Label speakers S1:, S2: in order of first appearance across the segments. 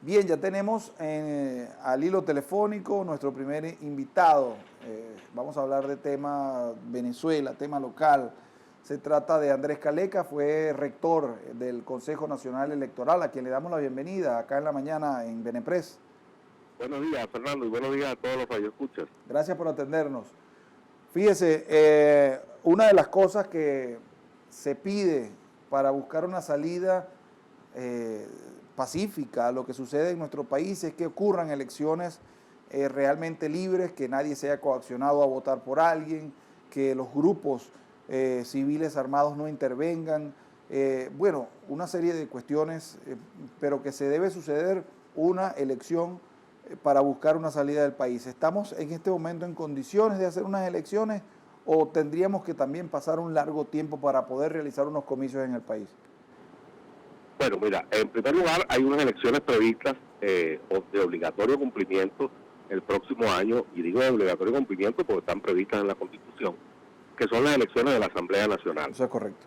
S1: Bien, ya tenemos al hilo telefónico nuestro primer invitado. Vamos a hablar de tema Venezuela, tema local. Se trata de Andrés Caleca, fue rector del Consejo Nacional Electoral, a quien le damos la bienvenida acá en la mañana en Benepres.
S2: Buenos días, Fernando, y buenos días a todos los radioescuchas.
S1: Gracias por atendernos. Fíjese, una de las cosas que se pide para buscar una salida pacífica a lo que sucede en nuestro país es que ocurran elecciones realmente libres, que nadie sea coaccionado a votar por alguien, que los grupos civiles armados no intervengan. Bueno, una serie de cuestiones, pero que se debe suceder una elección para buscar una salida del país. ¿Estamos en este momento en condiciones de hacer unas elecciones o tendríamos que también pasar un largo tiempo para poder realizar unos comicios en el país?
S2: Bueno, mira, en primer lugar hay unas elecciones previstas de obligatorio cumplimiento el próximo año, y digo de obligatorio cumplimiento porque están previstas en la Constitución, que son las elecciones de la Asamblea Nacional.
S1: Eso es correcto.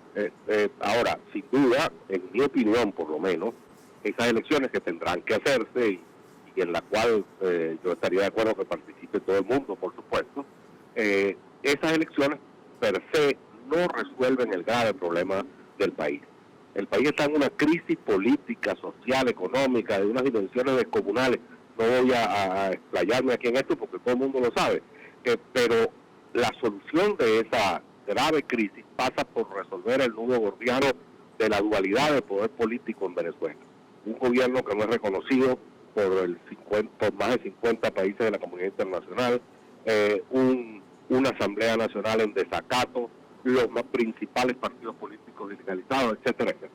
S2: Ahora, sin duda, en mi opinión por lo menos, esas elecciones que tendrán que hacerse y en la cual yo estaría de acuerdo que participe todo el mundo, por supuesto, esas elecciones per se no resuelven el grave problema del país. El país está en una crisis política, social, económica, de unas dimensiones descomunales. No voy a explayarme aquí en esto porque todo el mundo lo sabe, pero la solución de esa grave crisis pasa por resolver el nudo gordiano de la dualidad de poder político en Venezuela. Un gobierno que no es reconocido por más de 50 países de la comunidad internacional, una Asamblea Nacional en desacato, los más principales partidos políticos ilegalizados, etcétera, etcétera.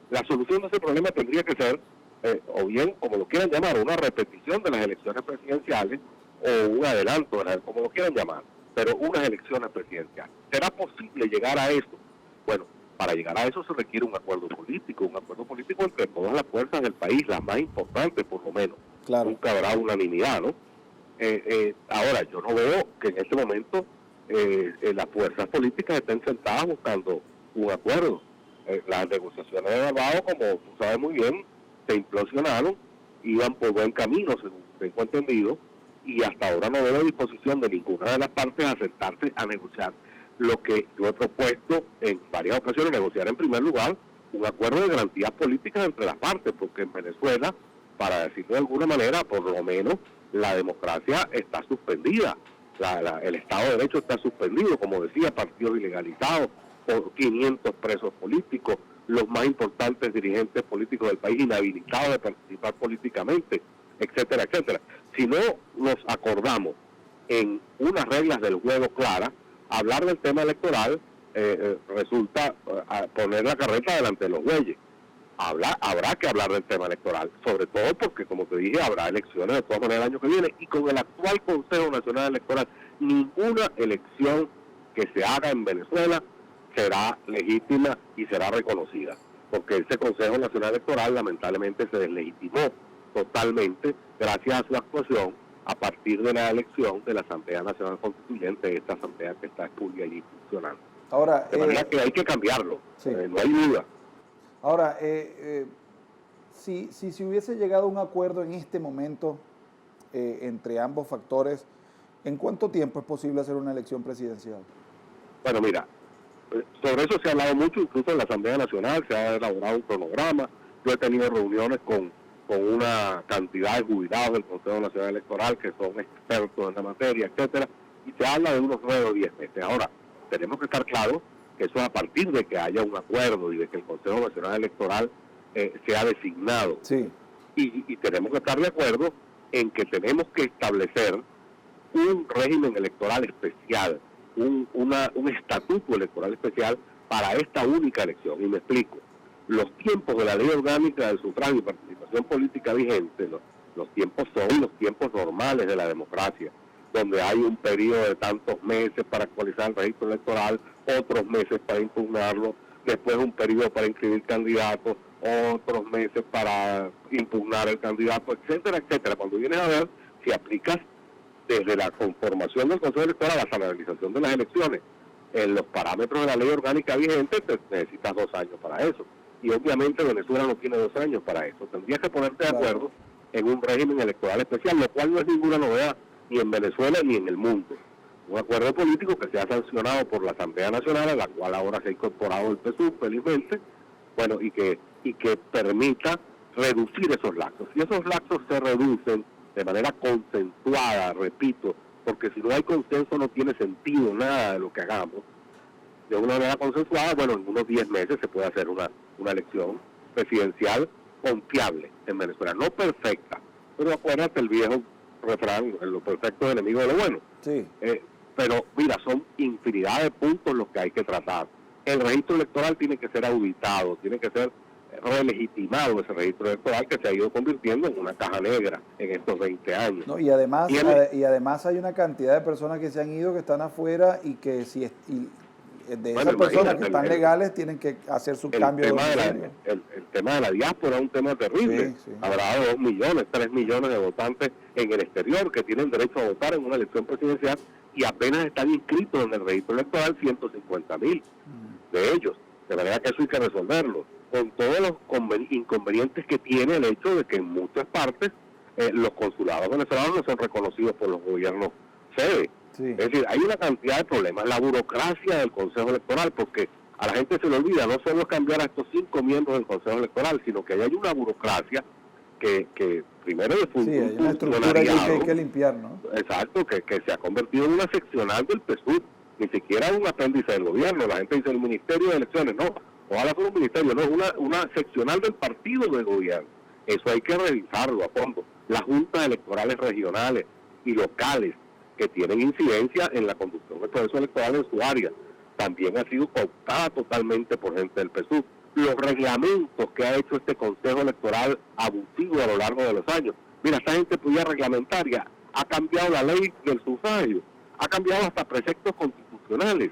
S2: La solución de ese problema tendría que ser, o bien, como lo quieran llamar, una repetición de las elecciones presidenciales o un adelanto, como lo quieran llamar, pero unas elecciones presidenciales. ¿Será posible llegar a eso? Bueno, para llegar a eso se requiere un acuerdo político entre todas las fuerzas del país, las más importantes por lo menos.
S1: Claro.
S2: Nunca habrá unanimidad, ¿no? Ahora, yo no veo que en este momento las fuerzas políticas estén sentadas buscando un acuerdo. Las negociaciones de Barbados, como tú sabes muy bien, se implosionaron, iban por buen camino, según tengo entendido, y hasta ahora no veo disposición de ninguna de las partes a sentarse a negociar lo que yo he propuesto en varias ocasiones, negociar en primer lugar un acuerdo de garantías políticas entre las partes, porque en Venezuela, para decirlo de alguna manera, por lo menos la democracia está suspendida, el Estado de Derecho está suspendido, como decía, partidos ilegalizados, por 500 presos políticos, los más importantes dirigentes políticos del país inhabilitados de participar políticamente, etcétera, etcétera. Si no nos acordamos en unas reglas del juego claras, hablar del tema electoral resulta poner la carreta delante de los bueyes. Habrá que hablar del tema electoral, sobre todo porque, como te dije, habrá elecciones de todas maneras el año que viene, y con el actual Consejo Nacional Electoral, ninguna elección que se haga en Venezuela será legítima y será reconocida, porque ese Consejo Nacional Electoral lamentablemente se deslegitimó totalmente gracias a su actuación a partir de la elección de la Asamblea Nacional Constituyente, esta asamblea que está expulgada y funcionando.
S1: Ahora,
S2: de manera que hay que cambiarlo,
S1: sí.
S2: No hay duda.
S1: Ahora, si se hubiese llegado a un acuerdo en este momento entre ambos factores, ¿en cuánto tiempo es posible hacer una elección presidencial?
S2: Bueno, mira, sobre eso se ha hablado mucho, incluso en la Asamblea Nacional se ha elaborado un cronograma. Yo he tenido reuniones con una cantidad de jubilados del Consejo Nacional Electoral que son expertos en la materia, etcétera, y se habla de unos 9 o 10 meses. Ahora, tenemos que estar claros que eso es a partir de que haya un acuerdo y de que el Consejo Nacional Electoral sea designado.
S1: Sí.
S2: Y tenemos que estar de acuerdo en que tenemos que establecer un régimen electoral especial, un estatuto electoral especial para esta única elección. Y me explico. Los tiempos de la ley orgánica del sufragio y participación política vigente, los tiempos son los tiempos normales de la democracia, donde hay un periodo de tantos meses para actualizar el registro electoral, otros meses para impugnarlo, después un periodo para inscribir candidatos, otros meses para impugnar el candidato, etcétera, etcétera. Cuando vienes a ver, si aplicas desde la conformación del Consejo Electoral hasta la realización de las elecciones, en los parámetros de la ley orgánica vigente, necesitas 2 años para eso. Y obviamente Venezuela no tiene 2 años para eso. Tendrías que ponerte de acuerdo en un régimen electoral especial, lo cual no es ninguna novedad ni en Venezuela ni en el mundo. Un acuerdo político que se ha sancionado por la Asamblea Nacional, a la cual ahora se ha incorporado el PSUV, felizmente, bueno, y que permita reducir esos lapsos. Y esos lapsos se reducen de manera consensuada, repito, porque si no hay consenso no tiene sentido nada de lo que hagamos. De una manera consensuada, bueno, en unos 10 meses se puede hacer una elección presidencial confiable en Venezuela, no perfecta, pero acuérdate el viejo refrán, lo perfecto es enemigo de lo bueno.
S1: Sí.
S2: Pero mira, son infinidad de puntos los que hay que tratar. El registro electoral tiene que ser auditado, tiene que ser relegitimado ese registro electoral que se ha ido convirtiendo en una caja negra en estos 20 años.
S1: No, y además hay una cantidad de personas que se han ido, que están afuera y que si esas personas que están legales tienen que hacer su cambio de domicilio.
S2: El tema de la diáspora es un tema terrible.
S1: Sí, sí.
S2: Habrá 2 millones, 3 millones de votantes en el exterior que tienen derecho a votar en una elección presidencial y apenas están inscritos en el registro electoral 150,000 de ellos. De manera que eso hay que resolverlo, con todos los inconvenientes que tiene el hecho de que en muchas partes los consulados venezolanos no son reconocidos por los gobiernos sede. Sí. Es decir, hay una cantidad de problemas. La burocracia del Consejo Electoral, porque a la gente se le olvida, no solo es cambiar a estos 5 miembros del Consejo Electoral, sino que hay una burocracia que primero es
S1: hay una estructura que hay que limpiar, ¿no?
S2: Exacto, que se ha convertido en una seccional del PSUV, ni siquiera un apéndice del gobierno. La gente dice el Ministerio de Elecciones, no, ojalá fuera un ministerio, no, es una seccional del partido del gobierno. Eso hay que revisarlo a fondo. Las juntas electorales regionales y locales que tienen incidencia en la conducción del proceso electoral en su área, también ha sido cooptada totalmente por gente del PSUV. Los reglamentos que ha hecho este Consejo Electoral abusivo a lo largo de los años. Mira, esta gente puya reglamentaria ha cambiado la ley del sufragio, ha cambiado hasta preceptos constitucionales,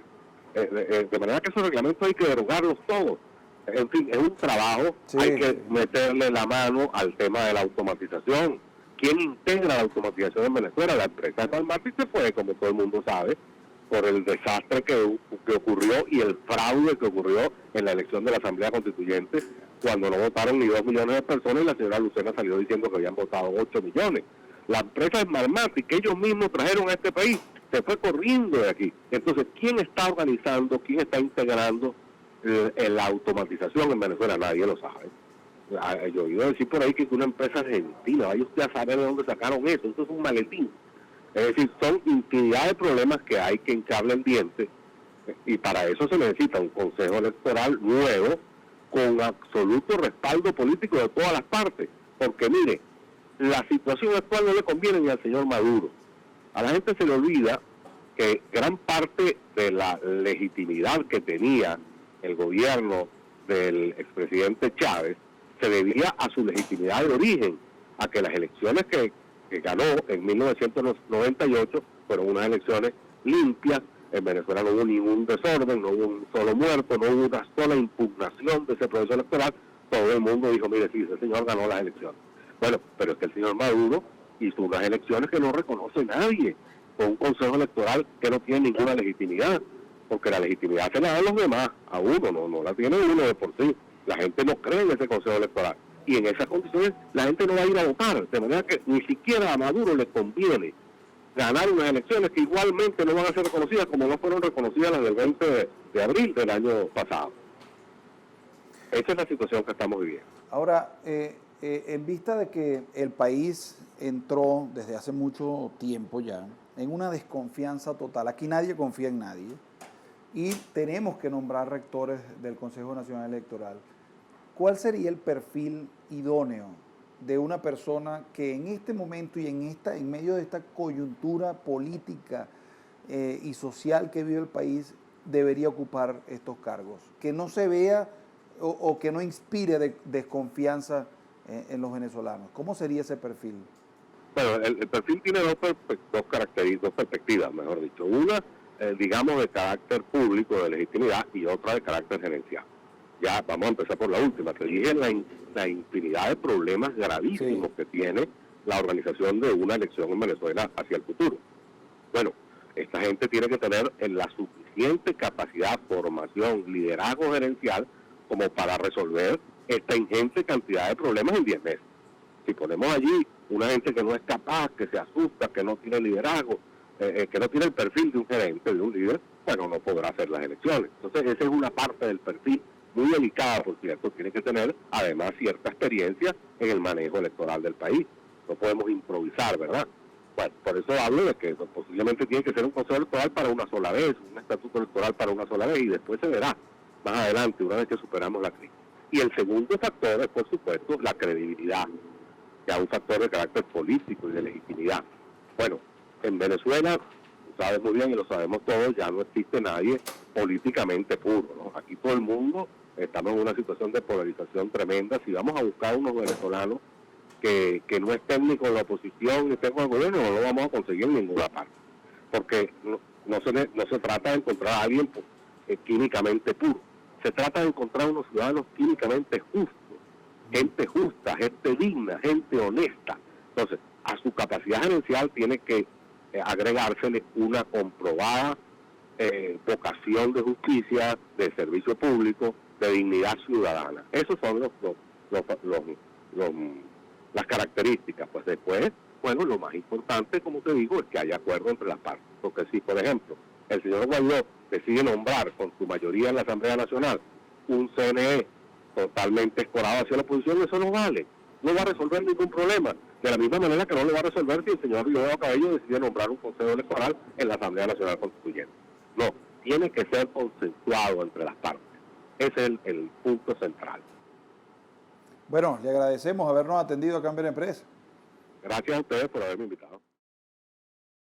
S2: de manera que esos reglamentos hay que derogarlos todos. En fin, es un trabajo, hay que meterle la mano al tema de la automatización. ¿Quién integra la automatización en Venezuela? La empresa de Martín se fue, como todo el mundo sabe, por el desastre que ocurrió y el fraude que ocurrió en la elección de la Asamblea Constituyente, cuando no votaron ni 2 millones de personas y la señora Lucena salió diciendo que habían votado 8 millones. La empresa Smartmatic, que ellos mismos trajeron a este país, se fue corriendo de aquí. Entonces, ¿quién está organizando, quién está integrando la automatización en Venezuela? Nadie lo sabe. Yo he oído decir por ahí que es una empresa argentina, vaya usted a saber de dónde sacaron eso, es un maletín. Es decir, son infinidad de problemas que hay que hincarle el diente, y para eso se necesita un Consejo Electoral nuevo, con absoluto respaldo político de todas las partes, porque mire, la situación actual no le conviene ni al señor Maduro. A la gente se le olvida que gran parte de la legitimidad que tenía el gobierno del expresidente Chávez se debía a su legitimidad de origen, a que las elecciones que ganó en 1998 fueron unas elecciones limpias. En Venezuela no hubo ningún desorden, no hubo un solo muerto, no hubo una sola impugnación de ese proceso electoral. Todo el mundo dijo, mire, sí, ese señor ganó las elecciones. Bueno, pero es que el señor Maduro hizo unas elecciones que no reconoce nadie, con un consejo electoral que no tiene ninguna legitimidad, porque la legitimidad se la dan los demás, a uno, no la tiene uno de por sí. La gente no cree en ese consejo electoral, y en esas condiciones la gente no va a ir a votar, de manera que ni siquiera a Maduro le conviene ganar unas elecciones que igualmente no van a ser reconocidas como no fueron reconocidas las del 20 de abril del año pasado. Esa es la situación que estamos viviendo.
S1: Ahora, en vista de que el país entró desde hace mucho tiempo ya en una desconfianza total, aquí nadie confía en nadie, y tenemos que nombrar rectores del Consejo Nacional Electoral, ¿cuál sería el perfil idóneo de una persona que en este momento y en medio de esta coyuntura política y social que vive el país debería ocupar estos cargos? Que no se vea o que no inspire desconfianza en los venezolanos. ¿Cómo sería ese perfil?
S2: Bueno, el perfil tiene dos perspectivas, mejor dicho. Una, digamos, de carácter público, de legitimidad, y otra de carácter gerencial. Ya vamos a empezar por la última. Te dije la infinidad de problemas gravísimos que tiene la organización de una elección en Venezuela hacia el futuro. Bueno, esta gente tiene que tener la suficiente capacidad, formación, liderazgo gerencial como para resolver esta ingente cantidad de problemas en 10 meses. Si ponemos allí una gente que no es capaz, que se asusta, que no tiene liderazgo, que no tiene el perfil de un gerente, de un líder, bueno, no podrá hacer las elecciones. Entonces, esa es una parte del perfil muy delicada, por cierto. Tiene que tener, además, cierta experiencia en el manejo electoral del país. No podemos improvisar, ¿verdad? Bueno, por eso hablo de que posiblemente tiene que ser un consejo electoral para una sola vez, un estatuto electoral para una sola vez, y después se verá más adelante, una vez que superamos la crisis. Y el segundo factor es, por supuesto, la credibilidad, ya un factor de carácter político y de legitimidad. Bueno, en Venezuela, tú sabes muy bien y lo sabemos todos, ya no existe nadie políticamente puro, ¿no? Aquí todo el mundo estamos en una situación de polarización tremenda. Si vamos a buscar unos venezolanos que no estén ni con la oposición ni estén con el gobierno, no lo vamos a conseguir en ninguna parte. Porque no se trata de encontrar a alguien químicamente puro. Se trata de encontrar unos ciudadanos químicamente justos, gente justa, gente digna, gente honesta. Entonces, a su capacidad gerencial tiene que agregársele una comprobada vocación de justicia, de servicio público, de dignidad ciudadana. Esos son las características. Pues después, bueno, lo más importante, como te digo, es que haya acuerdo entre las partes. Porque si, por ejemplo, el señor Guaidó decide nombrar con su mayoría en la Asamblea Nacional un CNE totalmente escorado hacia la oposición, eso no vale. No va a resolver ningún problema. De la misma manera que no lo va a resolver si el señor Rivera Cabello decide nombrar un consejo electoral en la Asamblea Nacional Constituyente. No, tiene que ser consensuado entre las partes. Ese es el punto central.
S1: Bueno, le agradecemos habernos atendido acá en Ver Empresa.
S2: Gracias a ustedes por haberme invitado.